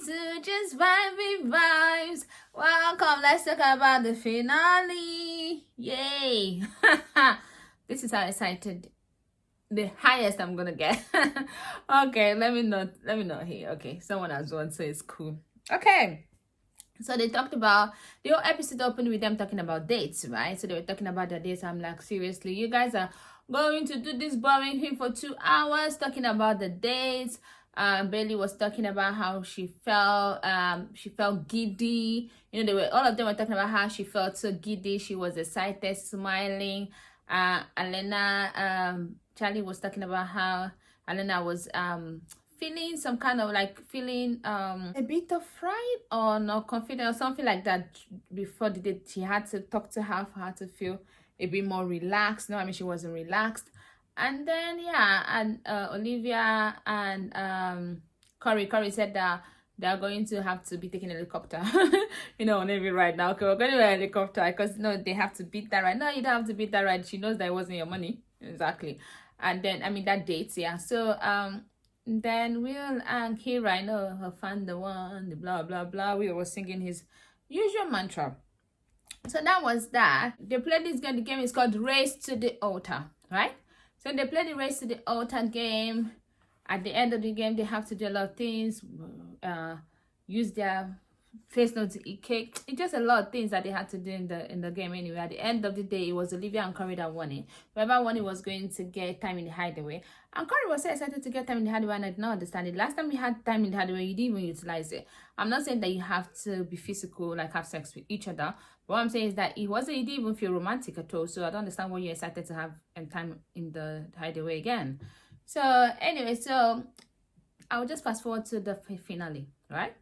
to Just Vibey Vibes. Welcome. Let's talk about the finale. Yay! This is how excited, the highest I'm gonna get. Okay, let me not here. Okay, someone has won, so it's cool. Okay. So they talked about the whole episode opened with them talking about dates, right? So they were talking about the dates. I'm like, seriously, you guys are going to do this boring thing for 2 hours talking about the dates. Bailey was talking about how she felt giddy. You know, all of them were talking about how she felt so giddy. She was excited, smiling. Alena, Charlie was talking about how Alena was feeling some kind of feeling a bit of fright or not confident or something like that before the date. She had to talk to her for her to feel a bit more relaxed. No, I mean, she wasn't relaxed. And then and Olivia and Corey said that they're going to have to be taking a helicopter. You know, maybe right now, okay, we're going to a helicopter because no, they have to beat that right. No, you don't have to beat that right. She knows that it wasn't your money. Exactly. And then I mean that dates, yeah. So then Will and Kira, I know her fan the one, the blah blah blah. Will was singing his usual mantra. So that was that. They played this game. The game is called Race to the Altar, right? So they played the Race to the Altar game. At the end of the game, they have to do a lot of things. Use their face note to eat cake. It's just a lot of things that they had to do in the game anyway. At the end of the day, it was Olivia and Corey that won it. Whoever won it was going to get time in the hideaway. And Corey was so excited to get time in the hideaway, and I did not understand it. Last time we had time in the hideaway, you didn't even utilize it. I'm not saying that you have to be physical, like have sex with each other. But what I'm saying is that you didn't even feel romantic at all. So I don't understand why you're excited to have time in the hideaway again. So anyway, so I'll just fast forward to the finale, right?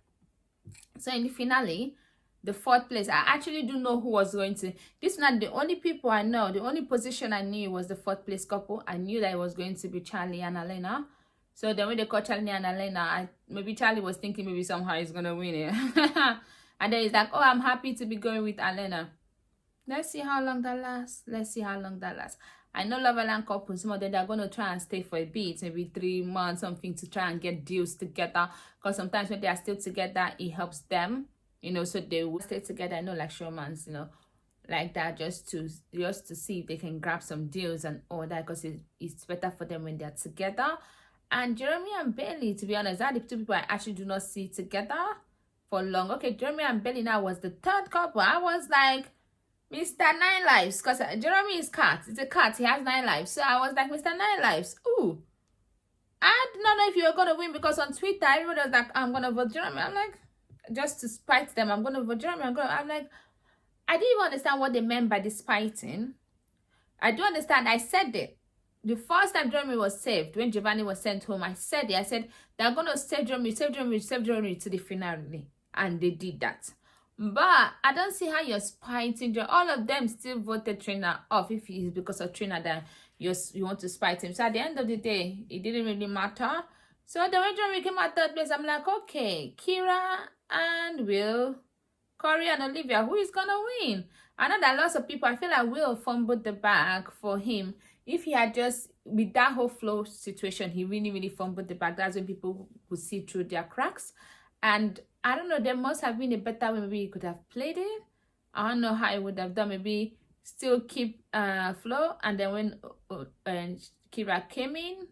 So in the finale, the fourth place, I actually do know who was going to. This is not the only people I know. The only position I knew was the fourth place couple. I knew that it was going to be Charlie and Alena. So then when they called Charlie and Alena, maybe Charlie was thinking maybe somehow he's gonna win it. And then he's like, oh, I'm happy to be going with Alena. Let's see how long that lasts. I know Love Island couples, some of them they're going to try and stay for a bit, maybe 3 months, something, to try and get deals together. Because sometimes when they are still together, it helps them, you know, so they will stay together. I know, like showmans, you know, like that, just to see if they can grab some deals and all that, because it's better for them when they're together. And Jeremy and Bailey, to be honest, are the two people I actually do not see together for long. Okay, Jeremy and Bailey now was the third couple. I was like, Mr. 9 Lives, because Jeremy is cat. It's a cat. He has 9 lives. So I was like, Mr. 9 Lives. Ooh. I did not know if you were going to win, because on Twitter, everybody was like, I'm going to vote Jeremy. I'm like, just to spite them, I'm going to vote Jeremy. I'm like, I didn't even understand what they meant by the spiting. I do understand. I said it. The first time Jeremy was saved, when Giovanni was sent home, I said it. I said, they're going to save Jeremy to the finale. And they did that. But I don't see how you're spiting. All of them still voted Trina off if it's because of Trina that you want to spite him. So at the end of the day, it didn't really matter. So the way Jeremy came at third place, I'm like, okay, Kira and Will, Corey and Olivia, who is gonna win? I know that lots of people, I feel like Will fumbled the bag for him. If he had just, with that whole flow situation, he really fumbled the bag. That's when people would see through their cracks. And I don't know, there must have been a better way maybe he could have played it. I don't know how he would have done. Maybe still keep flow, and then when Kira came in,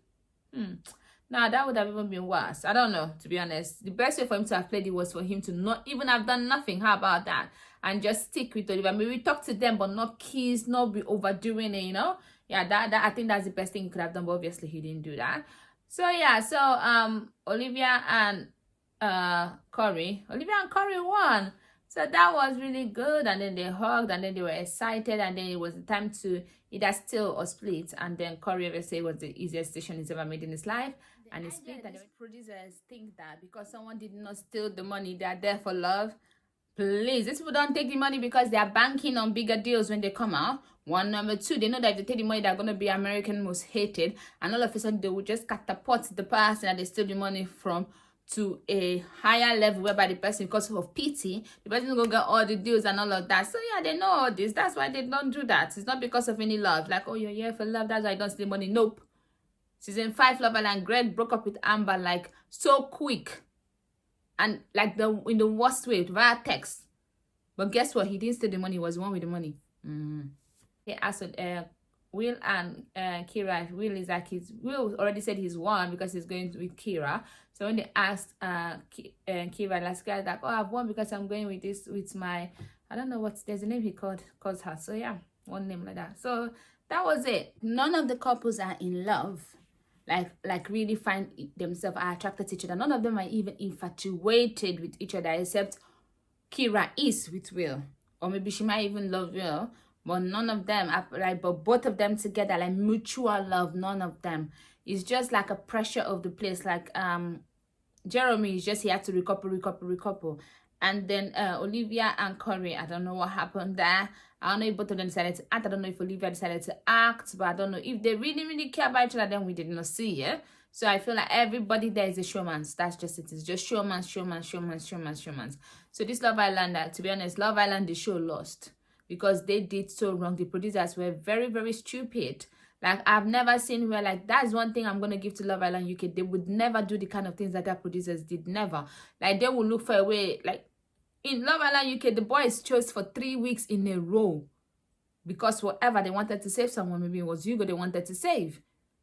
now that would have even been worse. I don't know, to be honest. The best way for him to have played it was for him to not even have done nothing. How about that? And just stick with Olivia. Maybe talk to them, but not kiss, not be overdoing it, you know? Yeah, that I think that's the best thing he could have done, but obviously he didn't do that. So yeah, so Olivia and Corey won. So that was really good. And then they hugged, and then they were excited, and then it was the time to either steal or split. And then Corey obviously it was the easiest decision he's ever made in his life. And he split. And the producers think that because someone did not steal the money, they are there for love. Please, these people don't take the money because they are banking on bigger deals when they come out. One. Number two, they know that if they take the money, they're going to be American most hated. And all of a sudden, they will just catapult the person that they steal the money from to a higher level, whereby the person, because of pity, the person is going to get all the deals and all of that. So yeah, they know all this. That's why they don't do that. It's not because of any love. Like, oh, you're here for love, that's why I don't steal money. Nope. Season 5, Love Island, Greg broke up with Amber like so quick. and like in the worst way via text. But guess what? He didn't steal the money. He was the one with the money. He asked Will and Kira. Will already said he's won because he's going with Kira. So when they asked Kira, last guy, like, oh, I've won because I'm going with my, I don't know there's a name he calls her. So yeah, one name like that. So that was it. None of the couples are in love. Like really find themselves are attracted to each other. None of them are even infatuated with each other, except Kira is with Will, or maybe she might even love Will, but none of them are like, but both of them together, like mutual love, none of them. It's just like a pressure of the place. Like Jeremy is just, he had to recouple. And then Olivia and Corey, I don't know what happened there. I don't know if both of them decided to act. I don't know if Olivia decided to act, but I don't know if they really care about each other. Then we did not see it. So I feel like everybody there is a showmance. That's just it. It's just showmance. So this Love Island, to be honest, Love Island, the show lost because they did so wrong. The producers were very stupid. Like, I've never seen where, like, that's one thing I'm going to give to Love Island UK. They would never do the kind of things that their producers did. Never. Like, they would look for a way. Like, in Love Island UK, the boys chose for 3 weeks in a row because whatever they wanted to save someone, maybe it was Hugo they wanted to save.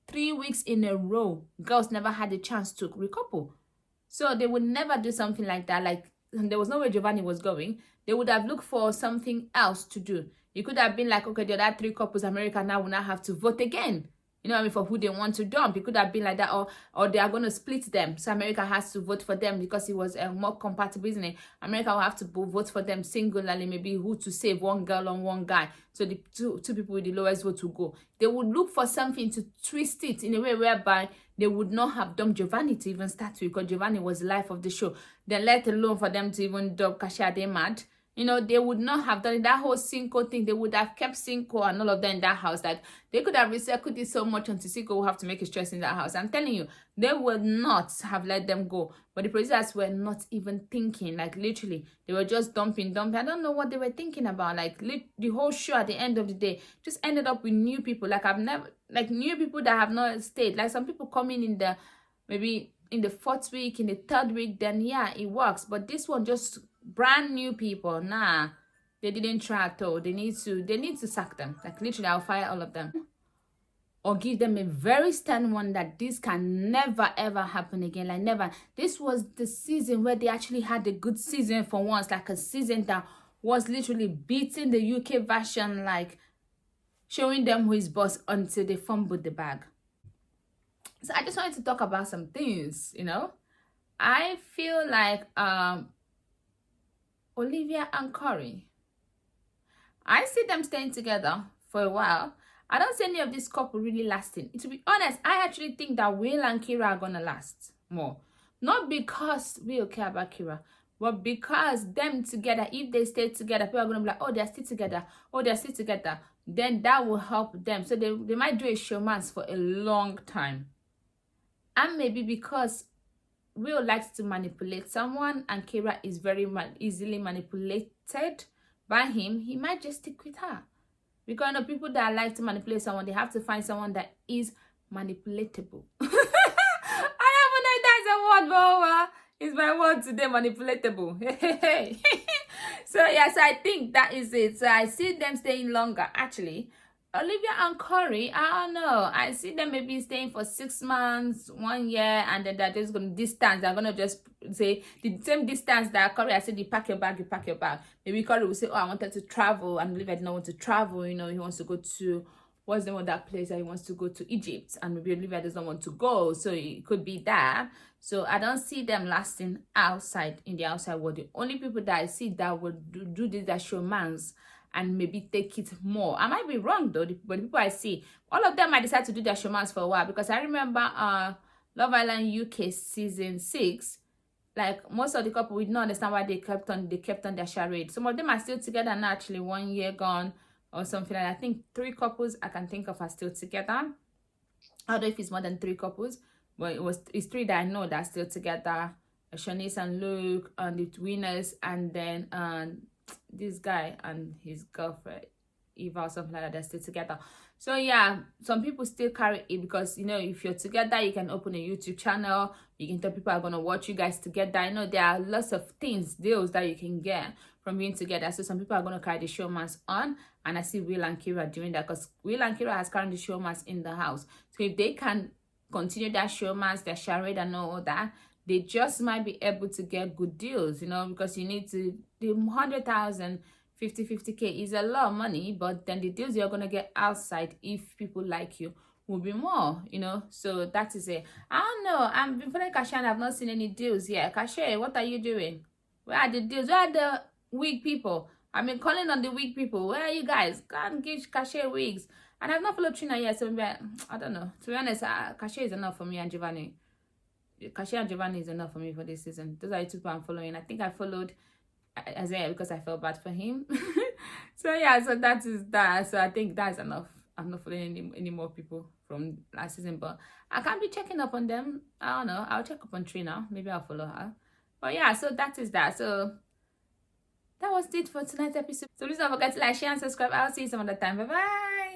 3 weeks in a row, girls never had a chance to recouple. So they would never do something like that. Like, there was no way Giovanni was going. They would have looked for something else to do. It could have been like, okay, the other 3 couples, America now will not have to vote again. You know what I mean? For who they want to dump. It could have been like that, or they are going to split them. So America has to vote for them because it was more compatible, isn't it? America will have to vote for them singularly, maybe who to save, one girl or one guy. So the two people with the lowest vote will go. They would look for something to twist it in a way whereby they would not have dumped Giovanni to even start with, because Giovanni was the life of the show. Then let alone for them to even dump Kasia. They mad. You know, they would not have done it. That whole Cinco thing, they would have kept Cinco and all of them in that house. Like, they could have recycled it so much until Cinco will have to make his choice in that house. I'm telling you, they would not have let them go. But the producers were not even thinking. Like, literally, they were just dumping. I don't know what they were thinking about. Like, the whole show at the end of the day just ended up with new people. Like, new people that have not stayed. Like, some people coming in the, maybe in the 4th week, in the 3rd week, then yeah, it works. But this one just brand new people, nah, they didn't try at all. They need to sack them. Like, literally, I'll fire all of them or give them a very stern one that this can never ever happen again. Like, never. This was the season where they actually had a good season for once, like a season that was literally beating the UK version, like showing them who is boss until they fumbled the bag. So I just wanted to talk about some things, you know. I feel like Olivia and Corey, I see them staying together for a while. I don't see any of this couple really lasting. To be honest, I actually think that Will and Kira are gonna last more. Not because Will care about Kira, but because them together, if they stay together, people are gonna be like, oh, they're still together. Oh, they're still together. Then that will help them. So they might do a showmance for a long time. And maybe because Will likes to manipulate someone and Kira is very easily manipulated by him, he might just stick with her. Because, you know, people that like to manipulate someone, they have to find someone that is manipulatable. I don't know if that's a word, but it's my word today, manipulatable. So yes, I think that is it. So I see them staying longer, actually. Olivia and Corey, I don't know. I see them maybe staying for 6 months, 1 year, and then they're just going to distance. They're going to just say the same distance that Corey, I said, you pack your bag, you pack your bag. Maybe Corey will say, oh, I wanted to travel, and Olivia did not want to travel. You know, he wants to go to, what's the name of that place that he wants to go to? Egypt. And maybe Olivia doesn't want to go. So it could be that. So I don't see them lasting outside, in the outside world. The only people that I see that would do this, that showmance, and maybe take it more. I might be wrong though, but the people I see, all of them might decide to do their showmance for a while, because I remember Love Island UK season 6, like most of the couple, we didn't understand why they kept on their charade. Some of them are still together now, actually 1 year gone or something like that. I think 3 couples I can think of are still together. I don't know if it's more than 3 couples, but it's 3 that I know that are still together. Shanice and Luke and the winners, and then this guy and his girlfriend Eva or something like that, they're still together. So yeah, some people still carry it because, you know, if you're together, you can open a YouTube channel. You can tell people are gonna watch you guys together. I know there are lots of things, deals that you can get from being together. So some people are gonna carry the showmans on, and I see Will and Kira doing that because Will and Kira has carried the showmans in the house. So if they can continue that showmans, their charade and all that, they just might be able to get good deals, you know, because you need to the 100,000 50k is a lot of money, but then the deals you're gonna get outside if people like you will be more, you know. So that is it. I don't know, I'm been following Kasha and I've not seen any deals yet. Kasha, what are you doing? Where are the deals? Where are the weak people? I've been calling on the weak people. Where are you guys? Can't give Kasha wigs. And I've not followed Trina yet, so maybe I don't know. To be honest, Kasha is enough for me and Giovanni. Kasha and Giovanni is enough for me for this season. Those are the two people I'm following. I think I followed Isaiah because I felt bad for him. So yeah, so that is that. So I think that's enough. I'm not following any more people from last season, but I can't be checking up on them. I don't know. I'll check up on Trina. Maybe I'll follow her. But yeah, so that is that. So that was it for tonight's episode. So please don't forget to like, share, and subscribe. I'll see you some other time. Bye bye.